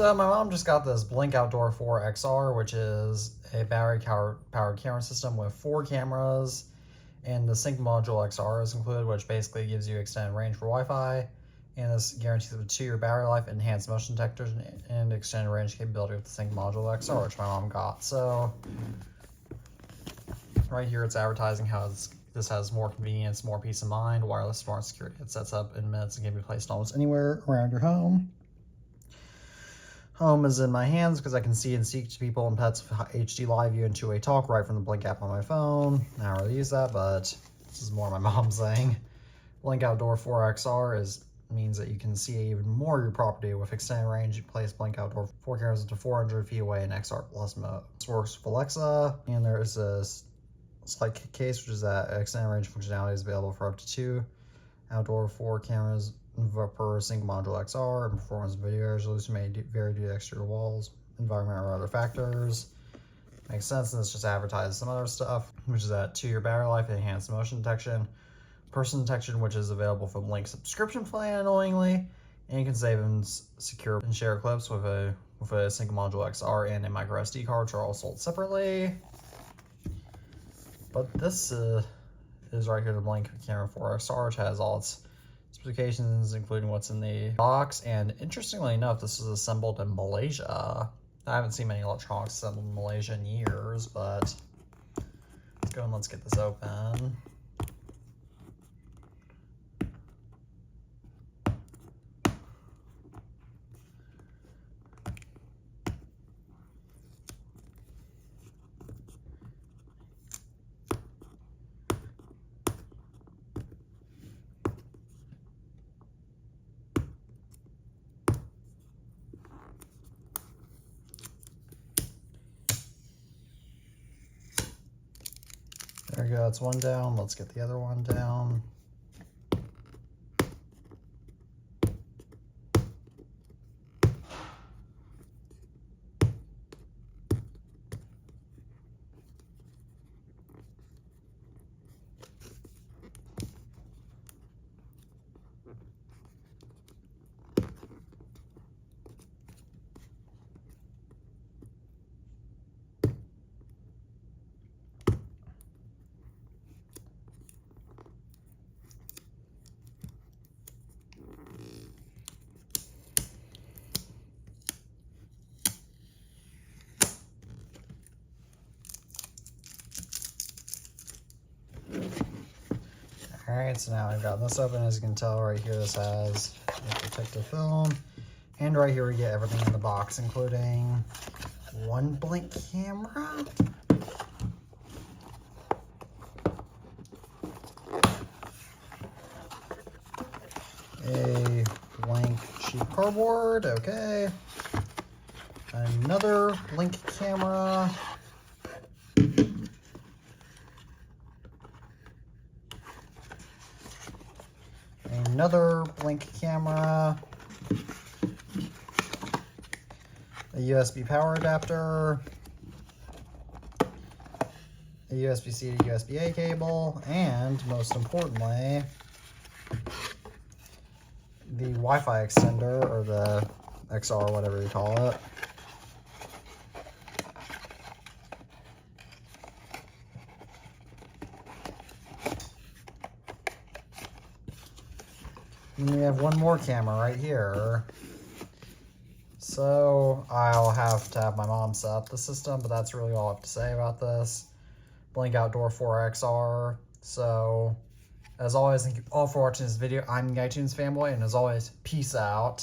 So my mom just got this Blink Outdoor 4 XR, which is a battery-powered camera system with 4 cameras, and the Sync Module XR is included, which basically gives you extended range for Wi-Fi, and this guarantees a 2-year battery life, enhanced motion detectors, and extended range capability with the Sync Module XR, which my mom got. So right here it's advertising how this has more convenience, more peace of mind, wireless smart security. It sets up in minutes and can be placed almost anywhere around your home. Home is in my hands because I can see and speak to people and pets with HD live view and two-way talk right from the Blink app on my phone. I don't really use that, but this is more my mom's thing. Blink Outdoor 4 XR means that you can see even more of your property with extended range. You place Blink Outdoor 4 cameras up to 400 feet away in XR Plus mode. This works with Alexa, and there is a slight case, which is that extended range functionality is available for up to 2 outdoor 4 cameras per Sync Module XR, and performance and video resolution may vary due to exterior walls, environment, or other factors. Makes sense, and it's just advertised some other stuff, which is that 2-year battery life, enhanced motion detection, person detection, which is available from Blink subscription plan, annoyingly, and you can save and secure and share clips with a Sync Module XR and a micro SD card, which are all sold separately. But this is right here, the Blink Camera 4 XR, which has all its specifications, including what's in the box. And interestingly enough, this is assembled in Malaysia. I haven't seen many electronics assembled in Malaysia in years, but let's go and let's get this open. There we go, it's one down. Let's get the other one down. Alright, so now I've got this open. As you can tell right here, this has a protective film. And right here we get everything in the box, including one Blink camera, a Blink cheap cardboard, okay, another Blink camera, another Blink camera, a USB power adapter, a USB-C to USB-A cable, and most importantly, the Wi-Fi extender, or the XR, whatever you call it. And we have one more camera right here. So I'll have to have my mom set up the system, but that's really all I have to say about this Blink Outdoor 4 XR. So as always, thank you all for watching this video. I'm the iTunes Fanboy, and as always, peace out.